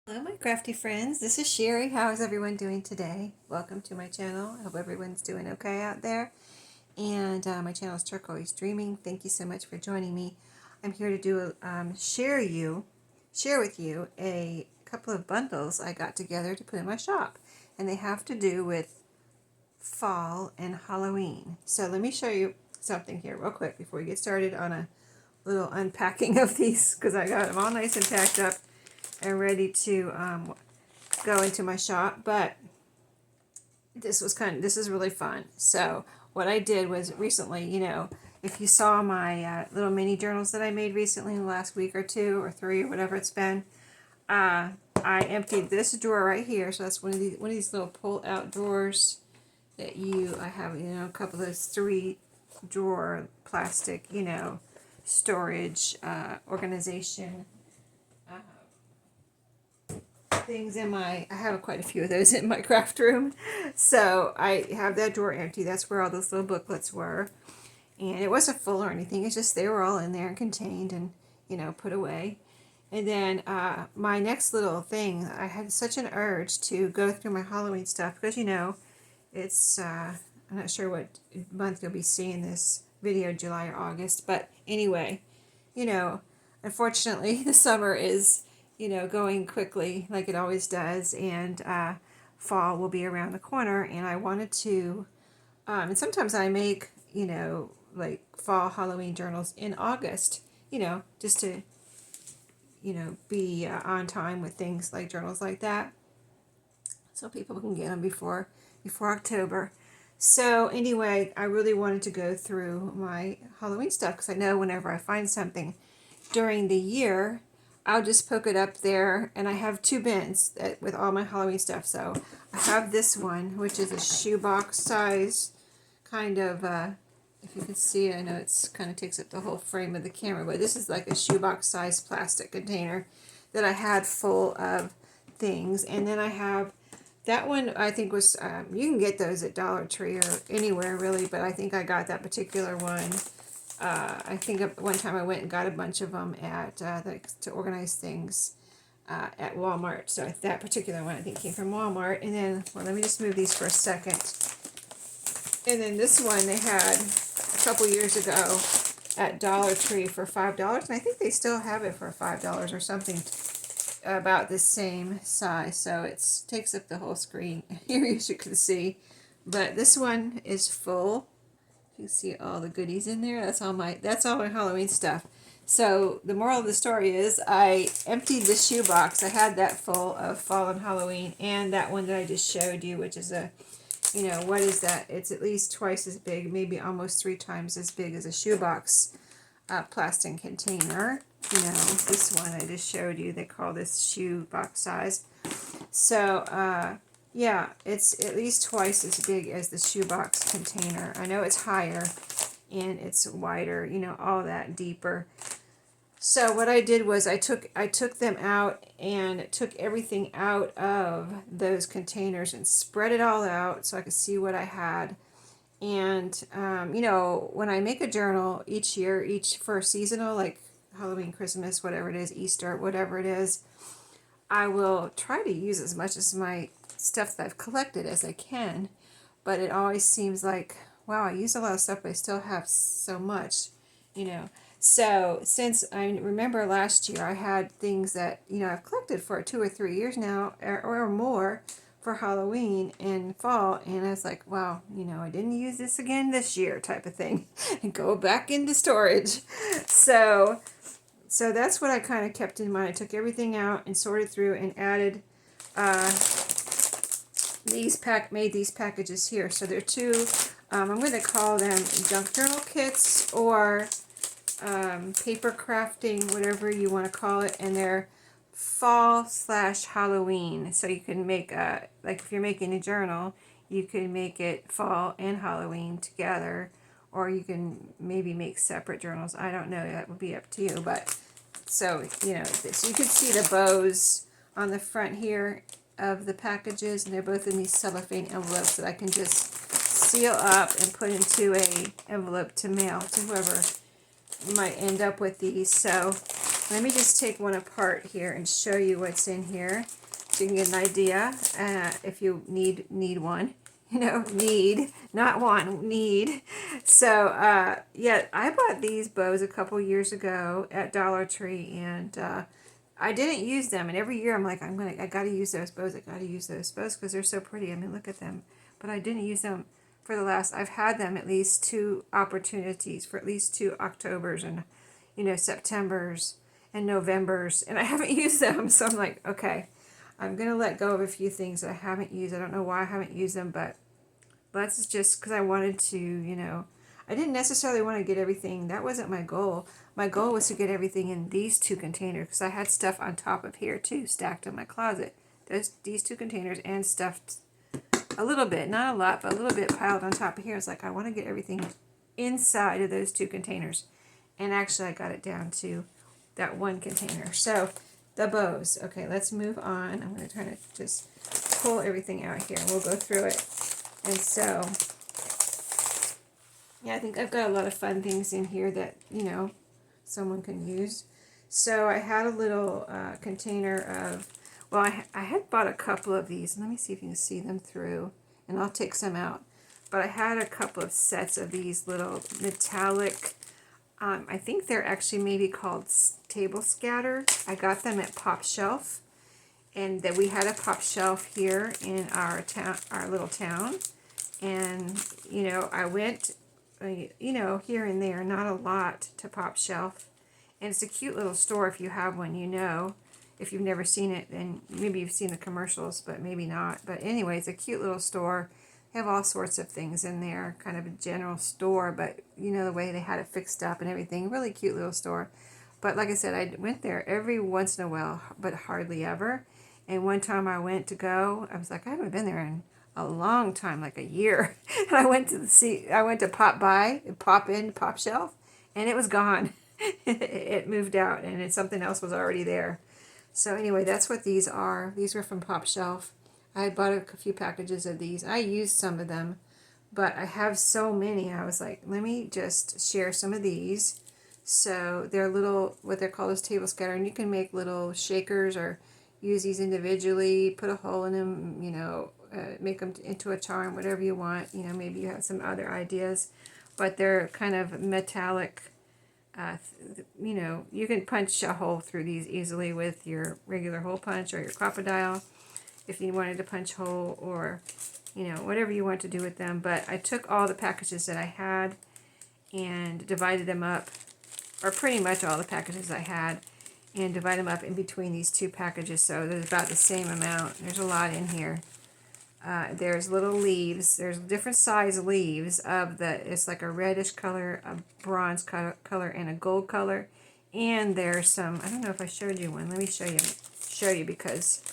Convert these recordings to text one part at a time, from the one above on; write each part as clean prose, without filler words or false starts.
Hello my crafty friends, this is Sheree. How is everyone doing today? Welcome to my channel. I hope everyone's doing okay out there. And my channel is Turquoise Dreaming. Thank you so much for joining me. I'm here to do share with you a couple of bundles I got together to put in my shop. And they have to do with fall and Halloween. So let me show you something here real quick before we get started on a little unpacking of these, because I got them all nice and packed up and ready to go into my shop. But this is really fun. So what I did was recently, if you saw my little mini journals that I made recently in the last week or two or three or whatever it's been, I emptied this drawer right here. So that's one of these little pull out drawers that I have, a couple of those 3-drawer plastic, storage organization things in I have quite a few of those in my craft room. So I have that drawer empty. That's where all those little booklets were. And it wasn't full or anything. It's just they were all in there and contained and, put away. And then my next little thing, I had such an urge to go through my Halloween stuff because, it's, I'm not sure what month you'll be seeing this video, July or August. But anyway, unfortunately, the summer is going quickly like it always does, and fall will be around the corner, and I wanted to, and sometimes I make, like fall Halloween journals in August, just to, be on time with things like journals like that, so people can get them before October. So anyway, I really wanted to go through my Halloween stuff because I know whenever I find something during the year, I'll just poke it up there, and I have 2 bins with all my Halloween stuff. So I have this one, which is a shoebox size, kind of, if you can see it, I know it's kind of takes up the whole frame of the camera, but this is like a shoebox size plastic container that I had full of things. And then I have that one, I think was, you can get those at Dollar Tree or anywhere really, but I think I got that particular one. I think one time I went and got a bunch of them at to organize things at Walmart. So that particular one I think came from Walmart. And then, well, let me just move these for a second. And then this one they had a couple years ago at Dollar Tree for $5, and I think they still have it for $5 or something, about the same size. So it takes up the whole screen here, as you can see. But this one is full. You see all the goodies in there. That's all my Halloween stuff. So the moral of the story is I emptied the shoebox. I had that full of fall and Halloween, and that one that I just showed you, which is a, what is that? It's at least twice as big, maybe almost 3 times as big as a shoebox plastic container. This one I just showed you, they call this shoebox size. So yeah, it's at least twice as big as the shoebox container. I know it's higher and it's wider, all that deeper. So what I did was I took them out and took everything out of those containers and spread it all out so I could see what I had. And when I make a journal each year, for seasonal, like Halloween, Christmas, whatever it is, Easter, whatever it is, I will try to use as much as my stuff that I've collected as I can, but it always seems like, wow, I used a lot of stuff, but I still have so much, So since I remember last year, I had things that, I've collected for 2 or 3 years now, or more, for Halloween and fall, and I was like, wow, I didn't use this again this year, type of thing, and go back into storage. So that's what I kind of kept in mind. I took everything out and sorted through and added made these packages here. So they're 2, I'm going to call them junk journal kits, or paper crafting, whatever you want to call it, and they're fall/Halloween. So you can make like if you're making a journal, you can make it fall and Halloween together, or you can maybe make separate journals. I don't know, that would be up to you. But so so you can see the bows on the front here of the packages, and they're both in these cellophane envelopes that I can just seal up and put into a envelope to mail to whoever might end up with these. So Let me just take one apart here and show you what's in here so you can get an idea if you need one. You know, need, not one, need. So, yeah, I bought these bows a couple years ago at Dollar Tree, and I didn't use them. And every year I'm like, I gotta use those bows. I gotta use those bows because they're so pretty. I mean, look at them. But I didn't use them for the last, I've had them at least 2 opportunities for at least 2 Octobers and, you know, Septembers and Novembers, and I haven't used them. So I'm like, okay, I'm going to let go of a few things that I haven't used. I don't know why I haven't used them, but that's just because I wanted to, you know, I didn't necessarily want to get everything. That wasn't my goal. My goal was to get everything in these 2 containers because I had stuff on top of here too, stacked in my closet. These 2 containers and stuffed a little bit, not a lot, but a little bit piled on top of here. It's like I want to get everything inside of those 2 containers. And actually I got it down to that 1 container. So the bows. Okay, let's move on. I'm going to try to just pull everything out here. We'll go through it. And so, yeah, I think I've got a lot of fun things in here that, you know, someone can use. So I had a little container of, well, I had bought a couple of these. Let me see if you can see them through, and I'll take some out. But I had a couple of sets of these little metallic, I think they're actually maybe called table scatter. I got them at Pop Shelf, and that we had a Pop Shelf here in our town, our little town. And, you know, I went, you know, here and there, not a lot, to Pop Shelf. And it's a cute little store if you have one, you know. If you've never seen it, then maybe you've seen the commercials, but maybe not. But anyway, it's a cute little store. They have all sorts of things in there, kind of a general store, but you know the way they had it fixed up and everything. Really cute little store. But like I said, I went there every once in a while, but hardly ever. And one time I went to go, I was like, I haven't been there in a long time, like a year. And I went to pop in Pop Shelf, and it was gone. It moved out, and something else was already there. So anyway, that's what these are. These were from Pop Shelf. I had bought a few packages of these. I used some of them, but I have so many. I was like, let me just share some of these. So they're little, what they're called is table scatter, and you can make little shakers or use these individually, put a hole in them, you know, make them into a charm, whatever you want. You know, maybe you have some other ideas, but they're kind of metallic. You know, you can punch a hole through these easily with your regular hole punch or your crocodile if you wanted to punch hole, or, you know, whatever you want to do with them. But I took all the packages that I had and divided them up, or pretty much all the packages I had, and divide them up in between these 2 packages. So there's about the same amount. There's a lot in here. There's little leaves. There's different size leaves of it's like a reddish color, a bronze color, and a gold color. And there's some, I don't know if I showed you one. Let me show you because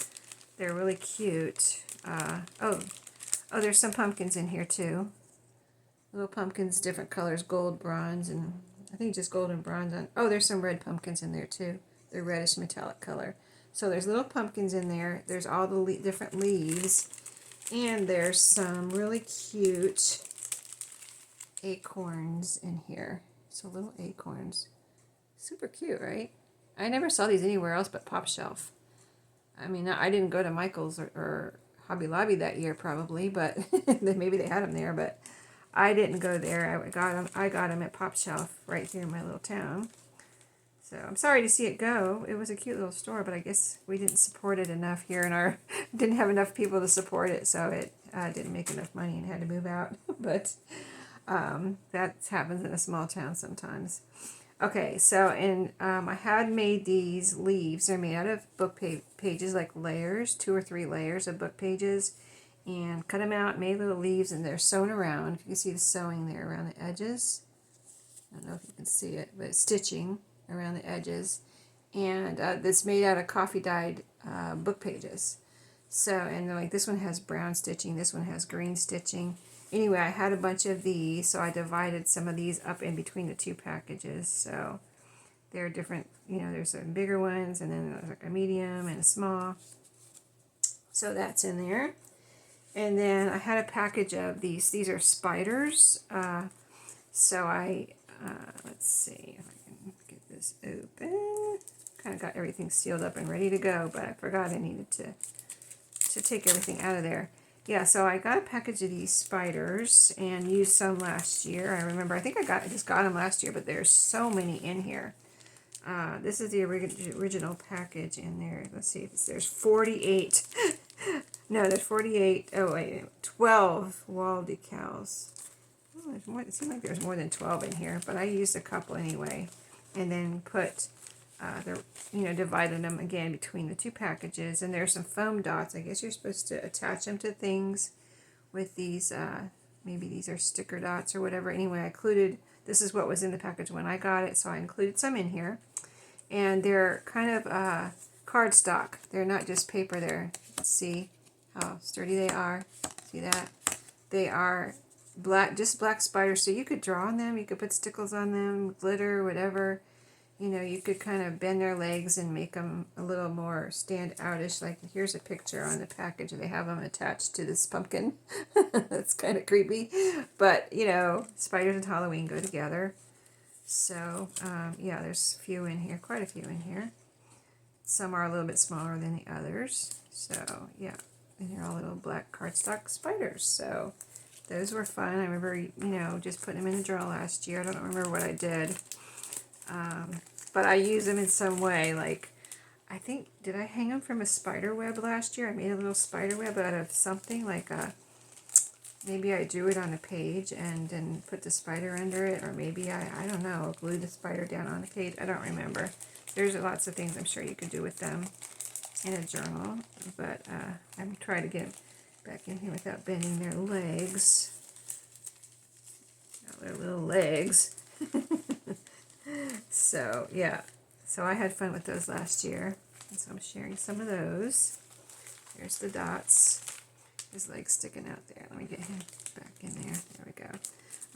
they're really cute. There's some pumpkins in here too. Little pumpkins, different colors, gold, bronze, and I think just gold and bronze. There's some red pumpkins in there too. They're reddish metallic color. So there's little pumpkins in there. There's all the different leaves. And there's some really cute acorns in here. So little acorns. Super cute, right? I never saw these anywhere else but Pop Shelf. I mean, I didn't go to Michael's or Hobby Lobby that year probably, but maybe they had them there, but I didn't go there. I got them at Pop Shelf right here in my little town. So I'm sorry to see it go. It was a cute little store, but I guess we didn't support it enough here in our, didn't have enough people to support it, so it didn't make enough money and had to move out. But that happens in a small town sometimes. Okay, so I had made these leaves. They're made out of book pages, like layers, 2 or 3 layers of book pages, and cut them out, made little leaves, and they're sewn around. You can see the sewing there around the edges. I don't know if you can see it, but it's stitching around the edges. And that's made out of coffee dyed book pages. So, and like this one has brown stitching, this one has green stitching. Anyway, I had a bunch of these, so I divided some of these up in between the 2 packages. So they're different, you know, there's some bigger ones, and then there's like a medium and a small. So that's in there. And then I had a package of these. These are spiders. So let's see if I can get this open. kind of got everything sealed up and ready to go, but I forgot I needed to take everything out of there. Yeah, so I got a package of these spiders and used some last year. I remember, I think I just got them last year, but there's so many in here. This is the original package in there. Let's see if there's 48. No, there's 48. Oh, wait, 12 wall decals. Oh, there's more. It seems like there's more than 12 in here, but I used a couple anyway. And then put, divided them again between the two packages. And there's some foam dots. I guess you're supposed to attach them to things with these, maybe these are sticker dots or whatever. Anyway, I included, this is what was in the package when I got it, so I included some in here. And they're kind of cardstock. They're not just paper there. Let's see how sturdy they are. See that? They are black, just black spiders. So you could draw on them. You could put stickles on them, glitter, whatever. You know, you could kind of bend their legs and make them a little more stand outish. Like here's a picture on the package. They have them attached to this pumpkin. That's kind of creepy. But, you know, spiders and Halloween go together. So, yeah, there's a few in here, quite a few in here. Some are a little bit smaller than the others. So, yeah, and they're all little black cardstock spiders. So, those were fun. I remember, you know, just putting them in a journal last year. I don't remember what I did. But I use them in some way. Like, I think, did I hang them from a spider web last year? I made a little spider web out of something like a... Maybe I drew it on a page and then put the spider under it, or maybe I don't know, glued the spider down on the page. I don't remember. There's lots of things I'm sure you could do with them in a journal, but I'm trying to get back in here without bending their legs. Their little legs. So, yeah. So I had fun with those last year, and so I'm sharing some of those. There's the dots. His legs sticking out there. Let me get him back in there. There we go.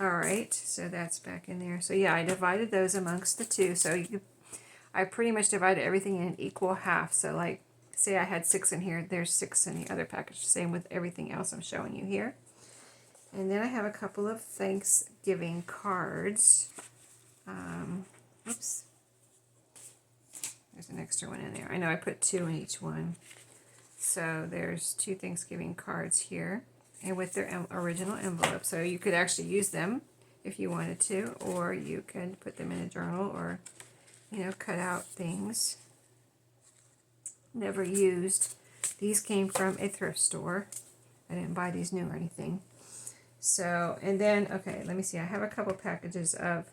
Alright, so that's back in there. So yeah, I divided those amongst the two. So I pretty much divided everything in equal half. So like, say I had 6 in here, there's 6 in the other package. Same with everything else I'm showing you here. And then I have a couple of Thanksgiving cards. Oops. There's an extra one in there. I know I put 2 in each one. So there's 2 Thanksgiving cards here, and with their original envelope. So you could actually use them if you wanted to, or you could put them in a journal, or, you know, cut out things. Never used. These came from a thrift store. I didn't buy these new or anything. So, and then, okay, let me see. I have a couple packages of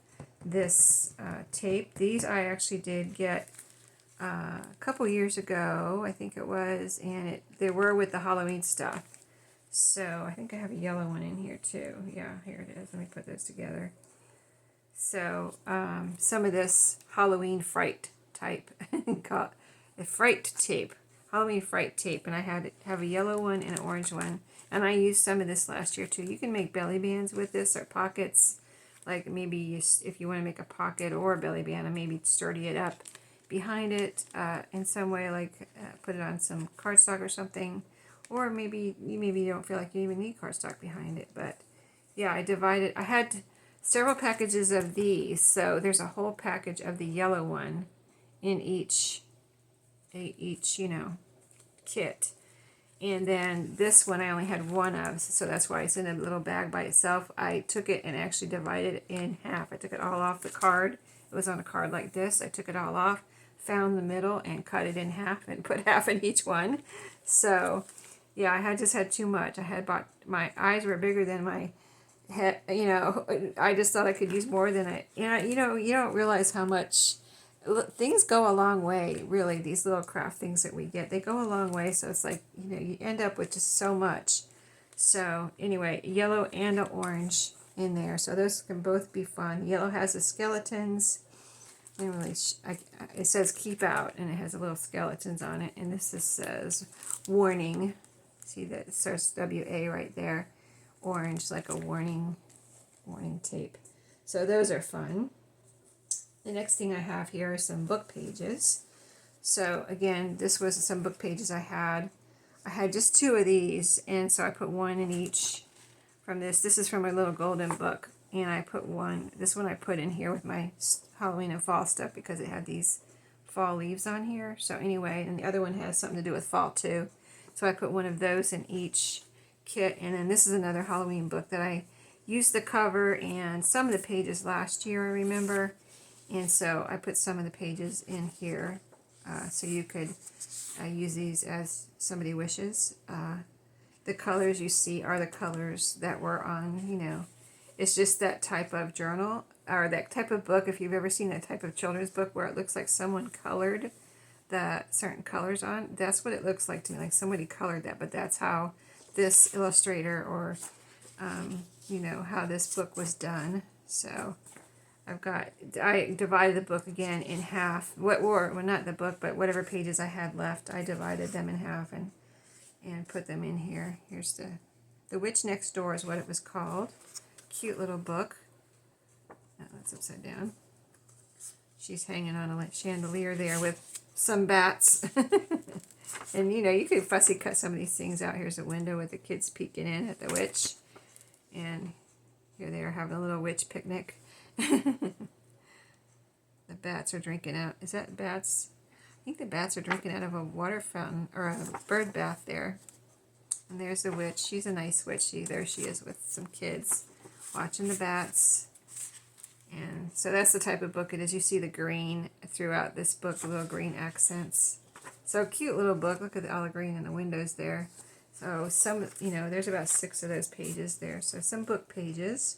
this tape. These I actually did get a couple years ago, I think it was, and they were with the Halloween stuff. So I think I have a yellow one in here too. Yeah, here it is. Let me put those together. So some of this Halloween fright type, called a fright tape, Halloween fright tape, and I have a yellow one and an orange one, and I used some of this last year too. You can make belly bands with this, or pockets, like maybe if you want to make a pocket or a belly band and maybe sturdy it up behind it in some way, like put it on some cardstock or something, or maybe you don't feel like you even need cardstock behind it. But yeah, I had several packages of these, so there's a whole package of the yellow one in each you know, kit. And then this one I only had one of, so that's why it's in a little bag by itself. I took it and actually divided it in half. I took it all off the card. It was on a card like this. I took it all off, found the middle, and cut it in half and put half in each one. So yeah, I just had too much. My eyes were bigger than my head, you know. I just thought I could use more than you don't realize how much things go a long way, really. These little craft things that we get, they go a long way. So it's like, you know, you end up with just so much. So anyway, yellow and an orange in there, so those can both be fun. Yellow has the skeletons. It says keep out, and it has a little skeletons on it, and this says warning. See that it starts WA right there. Orange, like a warning tape. So those are fun. The next thing I have here are some book pages. So again, this was some book pages I had. I had just 2 of these, and so I put 1 in each from this. This is from my little golden book, and I put 1. This one I put in here with my Halloween and fall stuff because it had these fall leaves on here. So anyway, and the other one has something to do with fall too. So I put one of those in each kit. And then this is another Halloween book that I used the cover and some of the pages last year, I remember. And so I put some of the pages in here so you could use these as somebody wishes. The colors you see are the colors that were on, you know, it's just that type of journal or that type of book. If you've ever seen that type of children's book where it looks like someone colored the certain colors on, that's what it looks like to me, like somebody colored that. But that's how this illustrator or, you know, how this book was done. So I divided the book again in half. Well, not the book, but whatever pages I had left, I divided them in half and put them in here. Here's the Witch Next Door is what it was called. Cute little book. Oh, that's upside down. She's hanging on a chandelier there with some bats. And you know, you could fussy cut some of these things out. Here's a window with the kids peeking in at the witch. And here they are having a little witch picnic. The bats are drinking out. Is that bats? I think the bats are drinking out of a water fountain or a bird bath there. And there's the witch. She's a nice witch. There she is with some kids watching the bats. And so that's the type of book it is. You see the green throughout this book, the little green accents. So cute little book. Look at all the green in the windows there. So some, you know, there's about 6 of those pages there. So some book pages,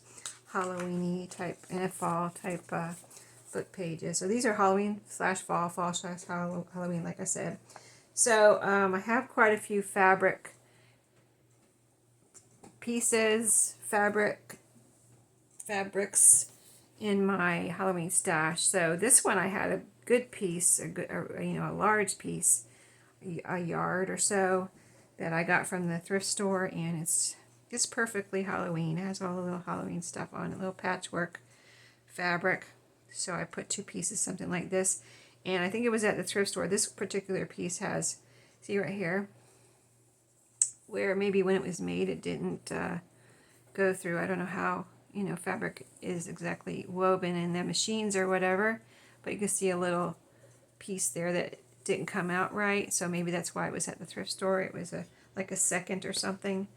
Halloween-y type and a fall type book pages. So these are Halloween / fall, fall / Halloween, like I said. So I have quite a few fabric pieces, fabrics in my Halloween stash. So this one I had a good piece, a large piece, a yard or so that I got from the thrift store, and it's just perfectly Halloween. It has all the little Halloween stuff on it, little patchwork fabric. So I put 2 pieces, something like this, and I think it was at the thrift store. This particular piece has, see right here, where maybe when it was made it didn't go through. I don't know how, you know, fabric is exactly woven in the machines or whatever, but you can see a little piece there that didn't come out right. So maybe that's why it was at the thrift store. It was like a second or something.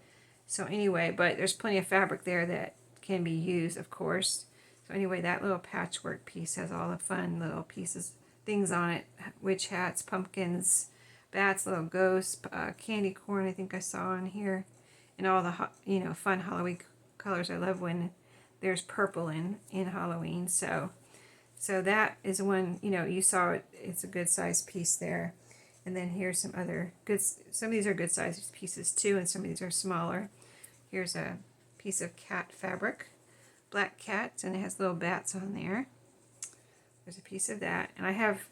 So anyway, but there's plenty of fabric there that can be used, of course. So anyway, that little patchwork piece has all the fun little pieces, things on it, witch hats, pumpkins, bats, little ghosts, candy corn I think I saw in here, and all the, you know, fun Halloween colors. I love when there's purple in Halloween. So that is one, you know, you saw it, it's a good size piece there. And then here's some other good, some of these are good size pieces too, and some of these are smaller. Here's a piece of cat fabric, black cat, and it has little bats on there. There's a piece of that. And I have,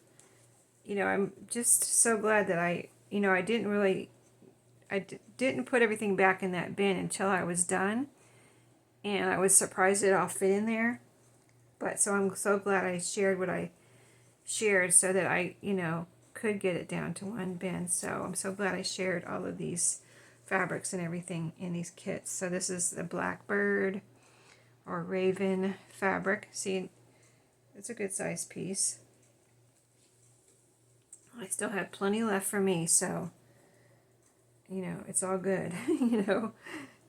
you know, I'm just so glad that I didn't put everything back in that bin until I was done. And I was surprised it all fit in there. But so I'm so glad I shared what I shared so that I, you know, could get it down to one bin. So I'm so glad I shared all of these fabrics and everything in these kits. So this is the blackbird or raven fabric. See, it's a good size piece. I still have plenty left for me, so, you know, it's all good, you know.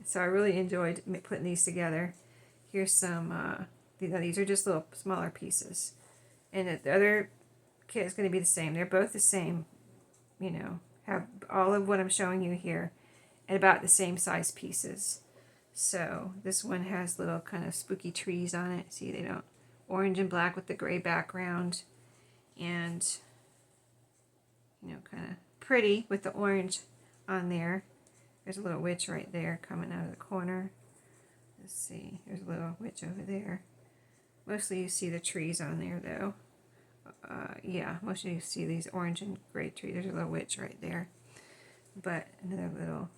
So I really enjoyed putting these together. Here's some, these are just little smaller pieces. And the other kit is going to be the same. They're both the same, you know, have all of what I'm showing you here and about the same size pieces. So this one has little kind of spooky trees on it. See, they don't, orange and black with the gray background, and, you know, kind of pretty with the orange on there. There's a little witch right there coming out of the corner. Let's see, there's a little witch over there. Mostly you see the trees on there though. Yeah, mostly you see these orange and gray trees. There's a little witch right there. But another little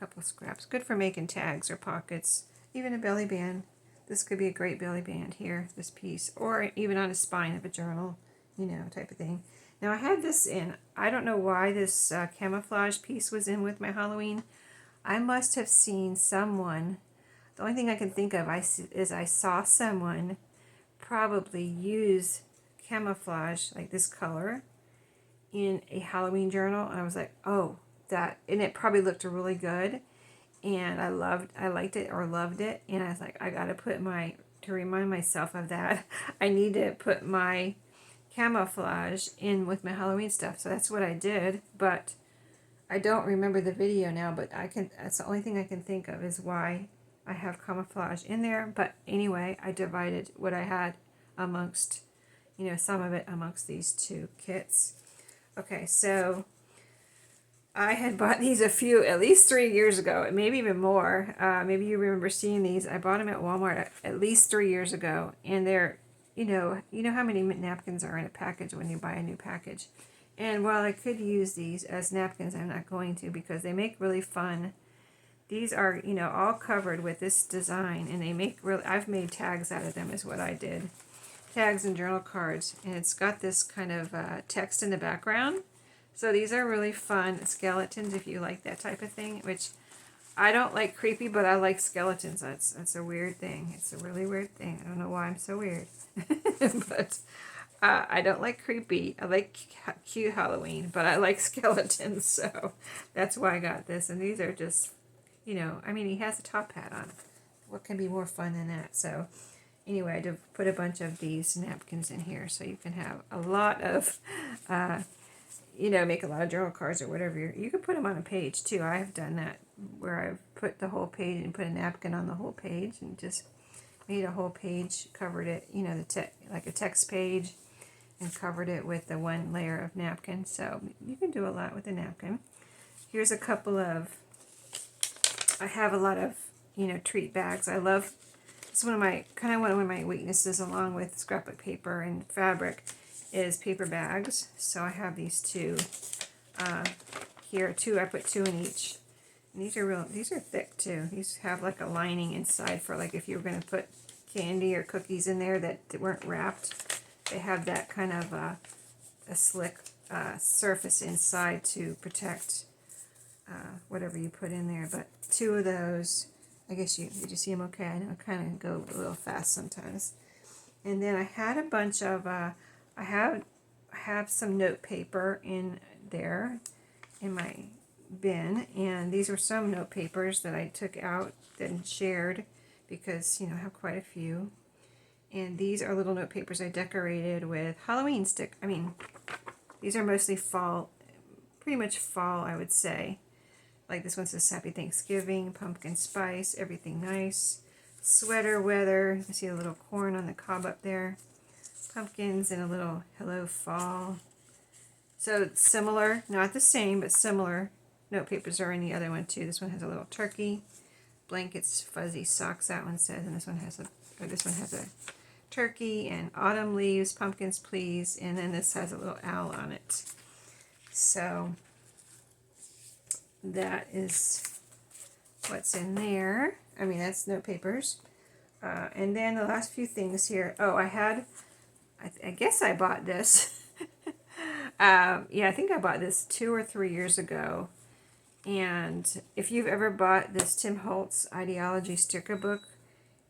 couple of scraps. Good for making tags or pockets. Even a belly band. This could be a great belly band here, this piece. Or even on a spine of a journal, you know, type of thing. Now I had this in. I don't know why this camouflage piece was in with my Halloween. I must have seen someone. The only thing I can think of is I saw someone probably use camouflage like this color in a Halloween journal, and I was like, oh, that, and it probably looked really good, and I liked it or loved it, and I was like, I gotta put to remind myself of that, I need to put my camouflage in with my Halloween stuff. So that's what I did, but I don't remember the video now, but that's the only thing I can think of is why I have camouflage in there. But anyway, I divided what I had amongst, some of it amongst these two kits. Okay, so I had bought these at least 3 years ago, maybe even more. Maybe you remember seeing these. I bought them at Walmart at least 3 years ago, and they're, you know how many napkins are in a package when you buy a new package. And while I could use these as napkins, I'm not going to because they make really fun. These are, all covered with this design, and they make really, I've made tags out of them is what I did. Tags and journal cards, and it's got this kind of text in the background. So these are really fun skeletons if you like that type of thing, which I don't like creepy, but I like skeletons. That's a weird thing. It's a really weird thing. I don't know why I'm so weird. But I don't like creepy. I like cute Halloween, but I like skeletons. So that's why I got this. And these are just, I mean, he has a top hat on. What can be more fun than that? So anyway, I did put a bunch of these napkins in here so you can have a lot of make a lot of journal cards or whatever. You could put them on a page too. I've done that where I've put the whole page and put a napkin on the whole page and just made a whole page, covered it, like a text page, and covered it with the one layer of napkin. So you can do a lot with a napkin. Here's a couple of, I have a lot of, treat bags. I love, it's one of my weaknesses along with scrapbook paper and fabric is paper bags. So I have these two here. I put two in each. And these are thick too. These have like a lining inside for like if you were going to put candy or cookies in there that weren't wrapped. They have that kind of a slick surface inside to protect whatever you put in there. But two of those, I guess did you see them okay? I know I kind of go a little fast sometimes. And then I had a bunch of, I have some note paper in there in my bin, and these were some note papers that I took out and shared because, I have quite a few. And these are little note papers I decorated with Halloween stick. I mean, these are mostly fall, pretty much fall, I would say. Like this one says Happy Thanksgiving, pumpkin spice, everything nice. Sweater weather, I see a little corn on the cob up there. Pumpkins and a little hello fall. So similar, not the same, but similar note papers are in the other one too. This one has a little turkey, blankets, fuzzy socks, that one says, and this one has a turkey and autumn leaves, pumpkins please, and then this has a little owl on it. So that is what's in there. I mean, that's note papers. And then the last few things here. Oh, I guess I bought this. I think I bought this 2 or 3 years ago. And if you've ever bought this Tim Holtz Ideology sticker book,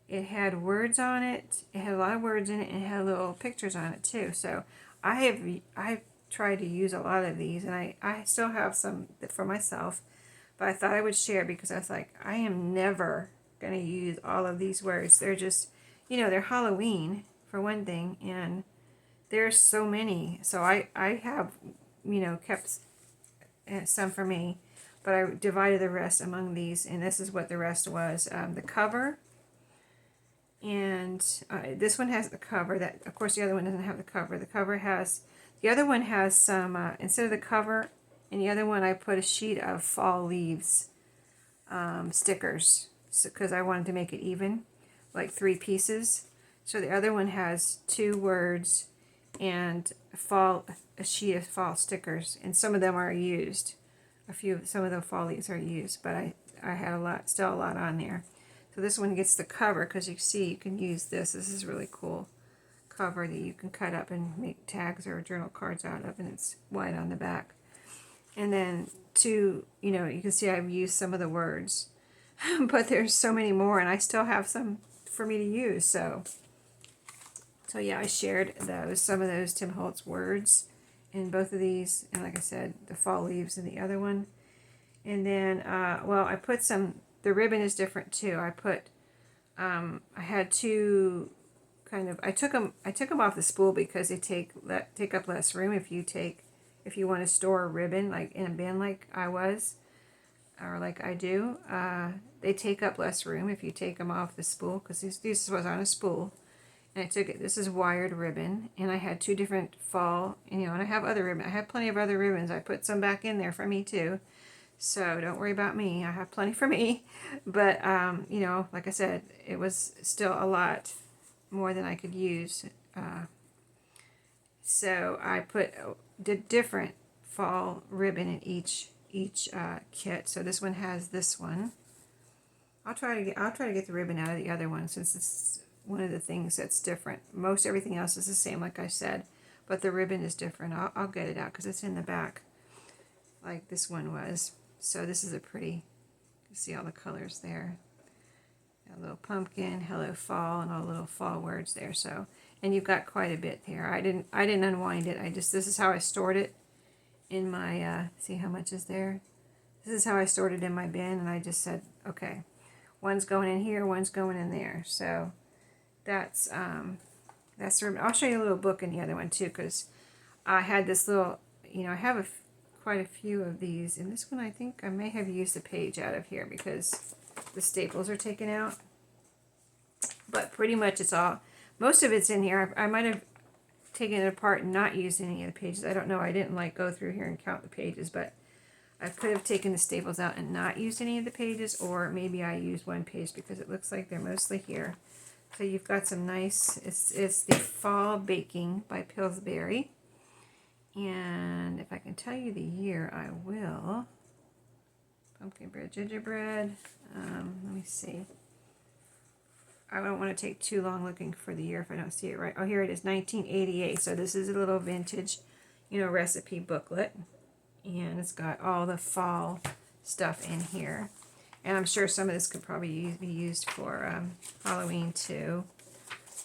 it had words on it. It had a lot of words in it, and it had little pictures on it too. So I've tried to use a lot of these, and I still have some for myself. But I thought I would share because I was like, I am never going to use all of these words. They're just, they're Halloween for one thing, and there's so many. So I have, kept some for me, but I divided the rest among these, and this is what the rest was. The cover, and this one has the cover. That, of course, the other one doesn't have the cover. The other one has some, instead of the cover, and the other one I put a sheet of fall leaves stickers because I wanted to make it even, like 3 pieces. So the other one has 2 words and a sheet of fall stickers, and some of them are used. Some of the fall leaves are used, but I had still a lot on there. So this one gets the cover because you see you can use this. This is really cool cover that you can cut up and make tags or journal cards out of, and it's white on the back. And then you can see I've used some of the words, but there's so many more, and I still have some for me to use. So yeah, I shared some of those Tim Holtz words in both of these, and like I said, the fall leaves in the other one. And then, well, I put some, the ribbon is different too. I put, I had two kind of, I took them off the spool because they take up less room if you want to store a ribbon like in a bin like I was, or like I do. They take up less room if you take them off the spool, because this was on a spool. And I took it, this is wired ribbon, and I had two different fall, and I have other ribbon. I have plenty of other ribbons. I put some back in there for me too. So don't worry about me. I have plenty for me. But, like I said, it was still a lot more than I could use. So I did different fall ribbon in each kit. So this one has this one. I'll try to get the ribbon out of the other one, since it's one of the things that's different. Most everything else is the same, like I said, but the ribbon is different. I'll get it out because it's in the back, like this one was. So this is a pretty, you see all the colors there. A little pumpkin, hello fall, and all the little fall words there. So, and you've got quite a bit there. I didn't unwind it. This is how I stored it in my, see how much is there? This is how I stored it in my bin, and I just said, okay, one's going in here, one's going in there. So that's the ribbon. I'll show you a little book in the other one too, because I had this little, I have quite a few of these. And this one, I think I may have used a page out of here because the staples are taken out. But pretty much most of it's in here. I might have taken it apart and not used any of the pages. I don't know. I didn't go through here and count the pages, but I could have taken the staples out and not used any of the pages, or maybe I used one page because it looks like they're mostly here. So you've got some nice, it's the Fall Baking by Pillsbury. And if I can tell you the year, I will. Pumpkin bread, gingerbread. Let me see. I don't want to take too long looking for the year if I don't see it right. Oh, here it is, 1988. So this is a little vintage, recipe booklet. And it's got all the fall stuff in here. And I'm sure some of this could probably be used for Halloween too.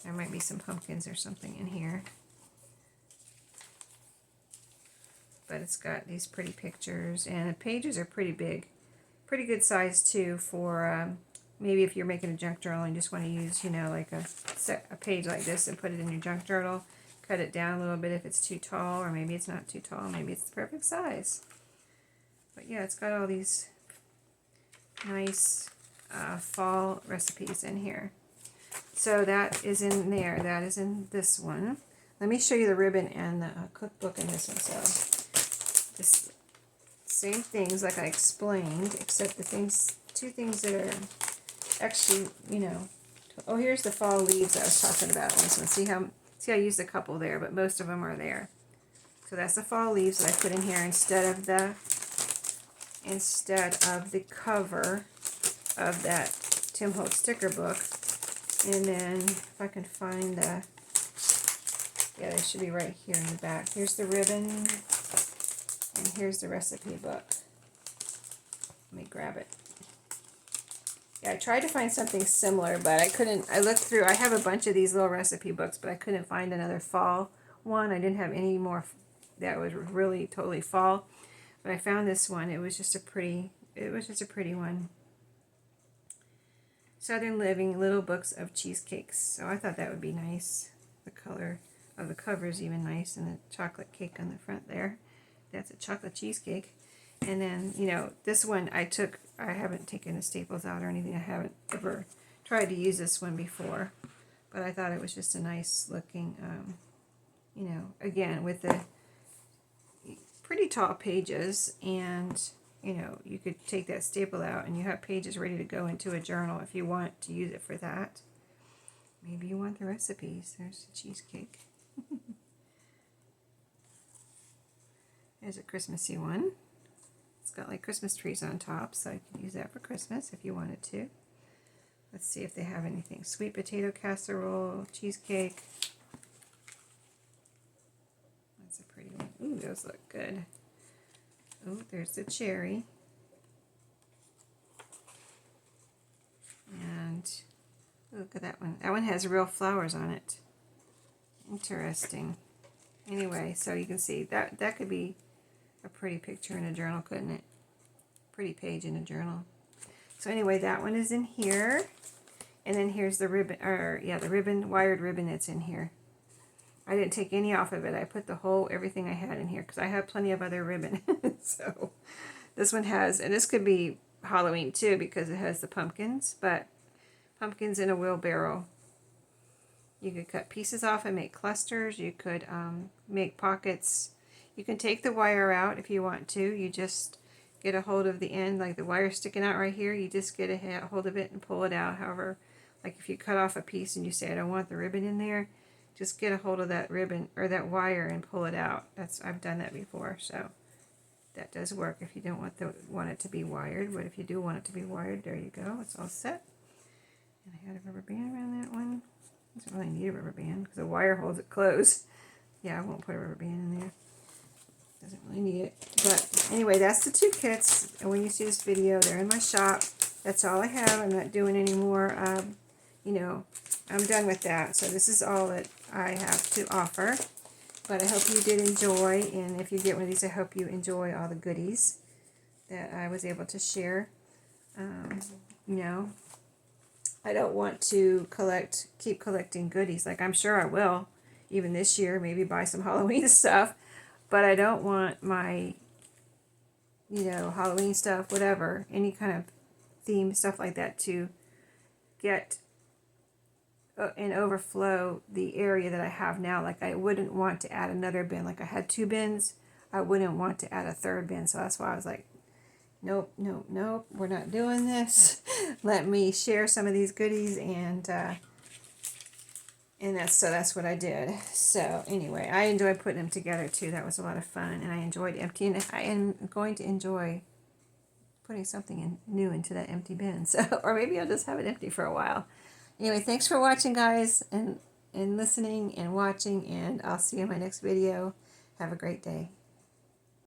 There might be some pumpkins or something in here. But it's got these pretty pictures, and the pages are pretty big. Pretty good size too for maybe if you're making a junk journal and you just want to use, like a page like this and put it in your junk journal. Cut it down a little bit if it's too tall, or maybe it's not too tall. Maybe it's the perfect size. But yeah, it's got all these nice fall recipes in here. So that is in there. That is in this one. Let me show you the ribbon and the cookbook in this one. So this same things like I explained, except two things that are actually, oh, here's the fall leaves I was talking about on this one. See, I used a couple there, but most of them are there. So that's the fall leaves that I put in here instead of the cover of that Tim Holtz sticker book. And then if I can find yeah, they should be right here in the back. Here's the ribbon, and here's the recipe book. Let me grab it. Yeah, I tried to find something similar, but I couldn't. I looked through. I have a bunch of these little recipe books, but I couldn't find another fall one. I didn't have any more that was really totally fall. But I found this one. It was just a pretty one. Southern Living, Little Books of Cheesecakes. So I thought that would be nice. The color of the cover is even nice, and the chocolate cake on the front there. That's a chocolate cheesecake. And then, this one I haven't taken the staples out or anything. I haven't ever tried to use this one before. But I thought it was just a nice looking, again, with the pretty tall pages, and you could take that staple out and you have pages ready to go into a journal if you want to use it for that. Maybe you want the recipes. There's the cheesecake. There's a Christmassy one. It's got like Christmas trees on top, so I can use that for Christmas if you wanted to. Let's see if they have anything. Sweet potato casserole, cheesecake. That's a pretty one. Ooh, those look good. Oh, there's the cherry. And look at that one. That one has real flowers on it. Interesting. Anyway, so you can see that could be a pretty picture in a journal, couldn't it? Pretty page in a journal. So anyway, that one is in here. And then here's the ribbon, or yeah, the ribbon, wired ribbon that's in here. I didn't take any off of it. I put the whole, everything I had in here because I have plenty of other ribbon. So this one has, and this could be Halloween too because it has the pumpkins, but pumpkins in a wheelbarrow. You could cut pieces off and make clusters. You could make pockets. You can take the wire out if you want to. You just get a hold of the end, like the wire sticking out right here. You just get a hold of it and pull it out. However, like if you cut off a piece and you say, I don't want the ribbon in there, just get a hold of that ribbon or that wire and pull it out. I've done that before, so that does work if you don't want it to be wired. But if you do want it to be wired, there you go. It's all set. And I had a rubber band around that one. Doesn't really need a rubber band because the wire holds it closed. Yeah, I won't put a rubber band in there. Doesn't really need it. But anyway, that's the 2 kits. And when you see this video, they're in my shop. That's all I have. I'm not doing any more. You know, I'm done with that. So this is all that I have to offer. But I hope you did enjoy. And if you get one of these, I hope you enjoy all the goodies that I was able to share. You know, I don't want to keep collecting goodies. Like, I'm sure I will, even this year, maybe buy some Halloween stuff. But I don't want my, you know, Halloween stuff, whatever, any kind of theme, stuff like that, to get and overflow the area that I have now. Like, I wouldn't want to add another bin. Like, I had 2 bins. I wouldn't want to add a 3rd bin. So that's why I was like, nope, nope, nope, we're not doing this. Let me share some of these goodies, and that's what I did. So anyway, I enjoyed putting them together too. That was a lot of fun, and I enjoyed emptying it. I am going to enjoy putting something new into that empty bin. So, or maybe I'll just have it empty for a while. Anyway, thanks for watching, guys, and listening and watching, and I'll see you in my next video. Have a great day.